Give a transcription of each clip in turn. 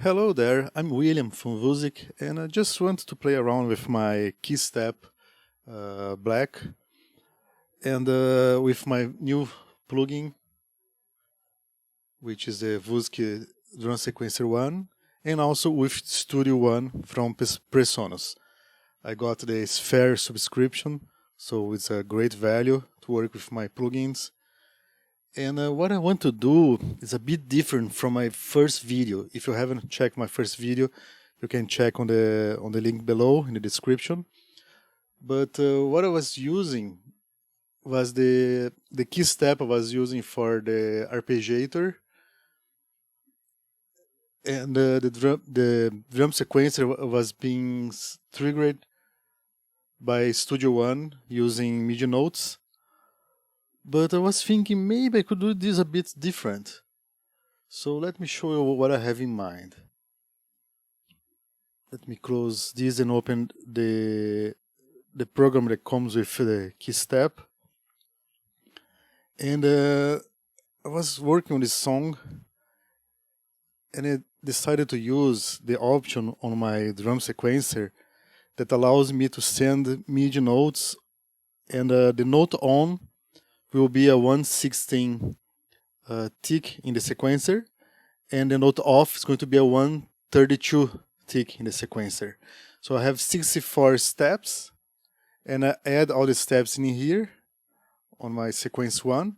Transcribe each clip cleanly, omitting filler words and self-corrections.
Hello there, I'm William from Wusik, and I just want to play around with my KeyStep Black and with my new plugin, which is the Wusik Drum Sequencer 1, and also with Studio 1 from Presonus. I got the Sphere subscription, so it's a great value to work with my plugins. And what I want to do is a bit different from my first video. If you haven't checked my first video, you can check on the link below in the description. But what I was using was the key step I was using for the arpeggiator, and the drum sequencer was being triggered by Studio One using MIDI notes. But I was thinking maybe I could do this a bit different. So let me show you what I have in mind. Let me close this and open the program that comes with the KeyStep. And I was working on this song, and I decided to use the option on my drum sequencer that allows me to send MIDI notes, and the note on will be a 1/16 tick in the sequencer, and the note off is going to be a 1/32 tick in the sequencer. So I have 64 steps, and I add all the steps in here on my sequence 1.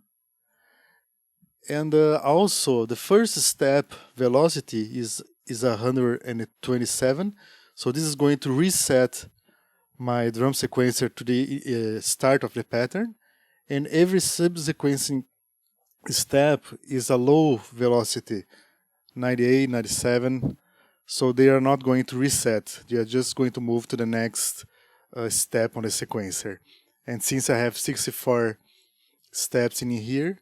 And also the first step velocity is 127, so this is going to reset my drum sequencer to the start of the pattern. And every subsequent step is a low velocity, 98, 97, so they are not going to reset. They are just going to move to the next step on the sequencer. And since I have 64 steps in here,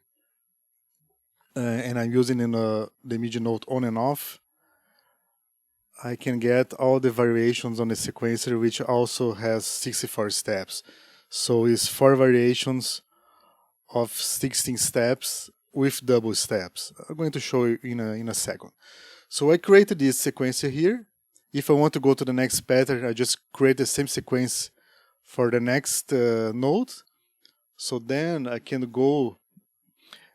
and I'm using the MIDI note on and off, I can get all the variations on the sequencer, which also has 64 steps. So it's 4 variations of 16 steps with double steps. I'm going to show you in a second. So I created this sequencer here. If I want to go to the next pattern, I just create the same sequence for the next note. So then I can go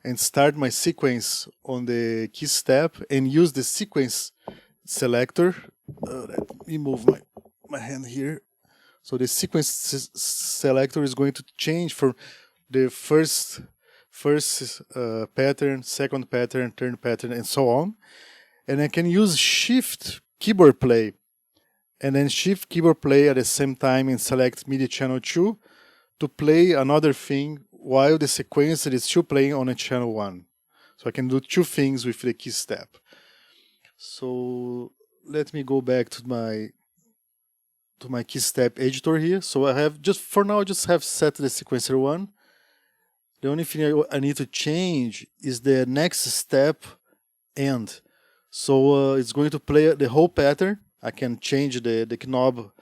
and start my sequence on the key step and use the sequence selector. Let me move my hand here. So the sequence selector is going to change from the first pattern, second pattern, third pattern, and so on. And I can use Shift keyboard play, and then Shift keyboard play at the same time and select MIDI channel 2 to play another thing while the sequencer is still playing on a channel 1. So I can do 2 things with the key step. So let me go back to my KeyStep Editor here. So I have for now I just have set the sequencer 1. The only thing I need to change is the next step end. So it's going to play the whole pattern. I can change the knob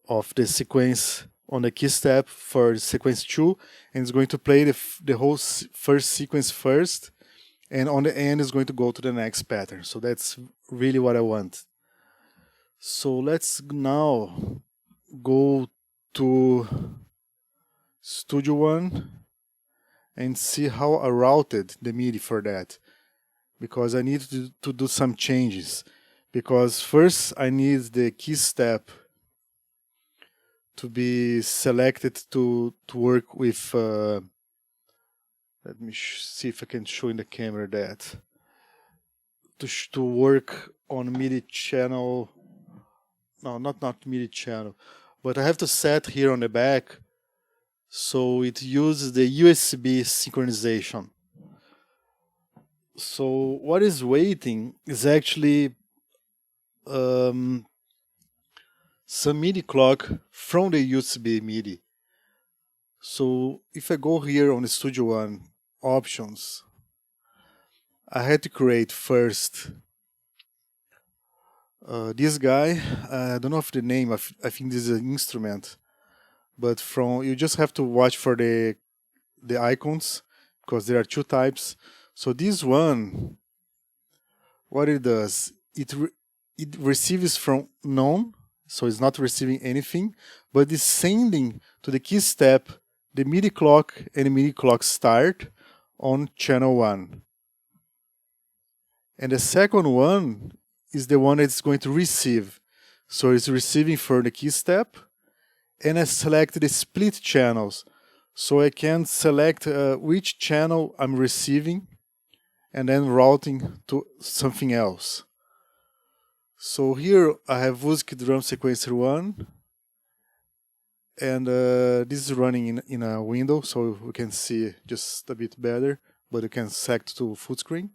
of the sequence on the key step for sequence 2, and it's going to play the whole first sequence first, and on the end it's going to go to the next pattern. So that's really what I want. So let's now go to Studio One and see how I routed the MIDI for that, because I need to do some changes. Because first I need the key step to be selected to work with, let me see if I can show in the camera that, to work on MIDI channel, no, not MIDI channel, but I have to set here on the back so it uses the USB synchronization. So what is waiting is actually some MIDI clock from the USB MIDI. So if I go here on the Studio One options, I had to create first this guy. I don't know if the name, I think this is an instrument, but you just have to watch for the icons, because there are 2 types. So this one, what it does, it receives from none, so it's not receiving anything, but it's sending to the KeyStep the MIDI clock and MIDI clock start on channel 1. And the second one is the one that's going to receive. So it's receiving for the KeyStep, and I select the split channels. So I can select which channel I'm receiving and then routing to something else. So here I have Wusik Drum Sequencer 1, and this is running in a window, so we can see just a bit better, but you can select to full screen.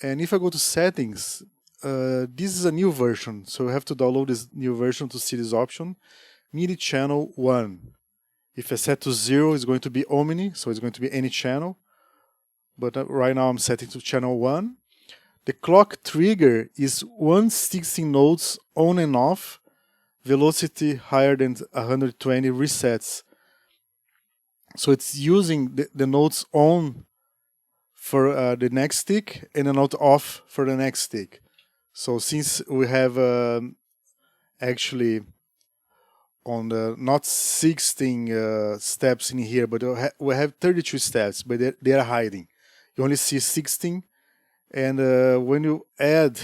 And if I go to settings, this is a new version, so you have to download this new version to see this option. MIDI channel 1. If I set to 0, it's going to be Omni, so it's going to be any channel. But right now I'm setting to channel 1. The clock trigger is 116 notes on and off, velocity higher than 120 resets. So it's using the notes on for the next stick and a note off for the next stick. So since we have actually on the not 16 steps in here, but we have 32 steps, but they are hiding. You only see 16, and when you add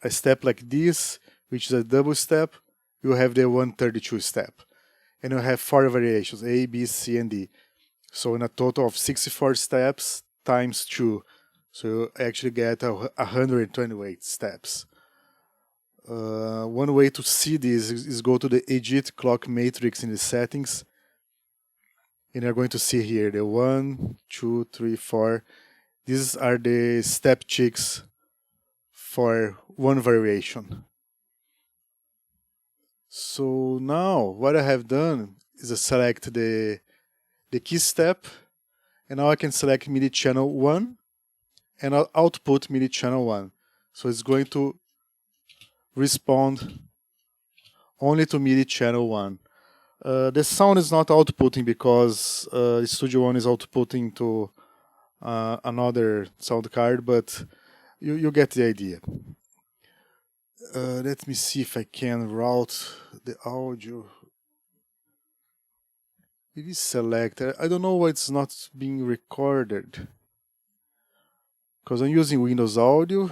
a step like this, which is a double step, you have the 132 step, and you have 4 variations: A, B, C, and D. So in a total of 64 steps times 2, so you actually get 128 steps. One way to see this is go to the Edit Clock Matrix in the settings, and you're going to see here the 1, 2, 3, 4. These are the step checks for one variation. So now what I have done is I select the KeyStep, and now I can select MIDI channel 1 and I'll output MIDI channel 1. So it's going to respond only to MIDI channel 1. The sound is not outputting because Studio One is outputting to another sound card, but you get the idea. Let me see if I can route the audio. It is Selector. I don't know why it's not being recorded, because I'm using Windows Audio.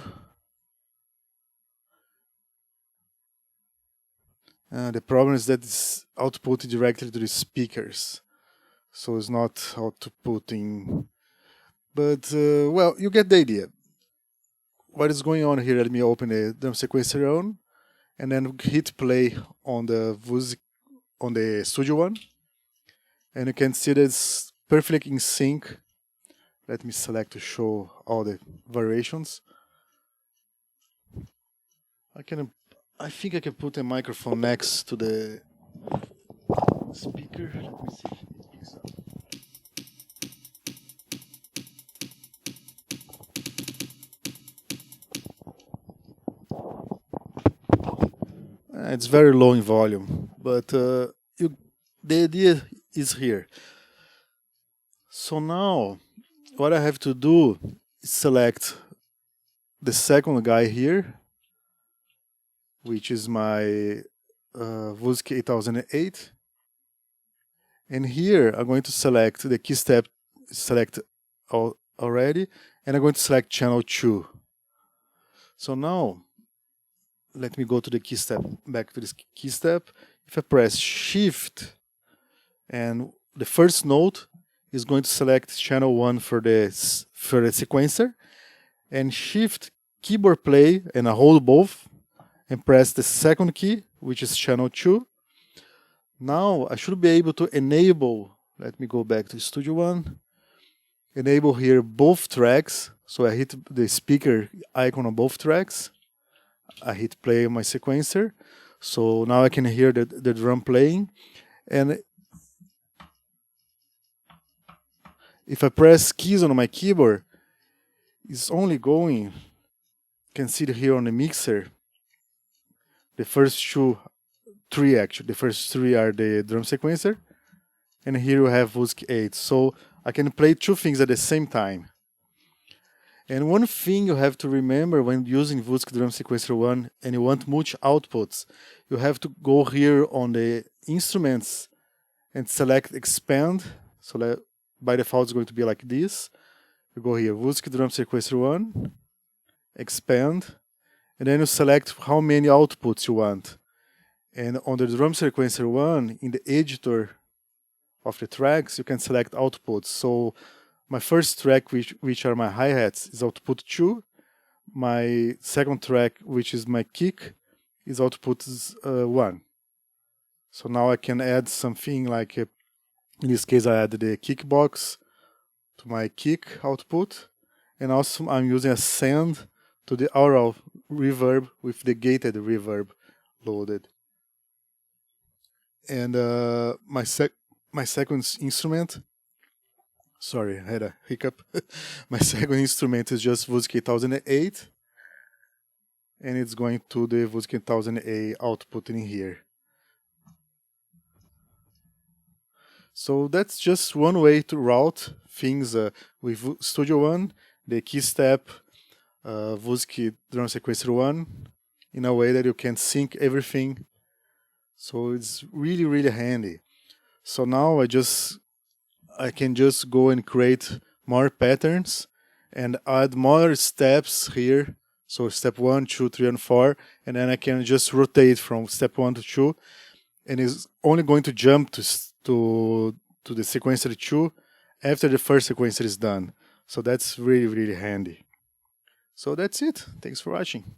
The problem is that it's outputted directly to the speakers, so it's not outputting. But, well, you get the idea. What is going on here? Let me open the drum sequencer on, and then hit play on the Wusik, on the Studio One. And you can see that it's perfectly in sync. Let me select to show all the variations. I think I can put a microphone next to the speaker. Let me see if it picks up. It's very low in volume, but the idea is here. So now what I have to do is select the second guy here, which is my Wusik 8008. And here I'm going to select the KeyStep select already, and I'm going to select channel 2. So now let me go to the KeyStep, back to this KeyStep. If I press Shift, and the first note is going to select channel 1 for the sequencer, and Shift keyboard play, and I hold both, and press the second key, which is channel 2. Now I should be able to enable, let me go back to Studio One, enable here both tracks. So I hit the speaker icon on both tracks. I hit play on my sequencer. So now I can hear the drum playing. And if I press keys on my keyboard, it's only going, you can see it here on the mixer, the first three actually. The first 3 are the drum sequencer, and here you have Wusik 8. So I can play 2 things at the same time. And one thing you have to remember when using Wusik Drum Sequencer 1 and you want multi outputs, you have to go here on the instruments and select expand. So by default it's going to be like this. You go here, Wusik Drum Sequencer 1, expand, and then you select how many outputs you want. And on the Drum Sequencer 1, in the editor of the tracks, you can select outputs. So my first track, which are my hi-hats, is output 2. My second track, which is my kick, is output 1. So now I can add something like, in this case I added the kick box to my kick output. And also I'm using a send to the aural reverb with the gated reverb loaded. And my second instrument, sorry, I had a hiccup. My second instrument is just Wusik 8008, and it's going to the Wusik 8008 output in here. So that's just one way to route things with Studio One, the KeyStep Wusik Drum Sequencer 1, in a way that you can sync everything. So it's really, really handy. So now I can just go and create more patterns and add more steps here. So step 1, 2, 3, and 4, and then I can just rotate from step 1 to 2, and it's only going to jump to the sequencer 2 after the first sequencer is done. So that's really, really handy. So that's it. Thanks for watching.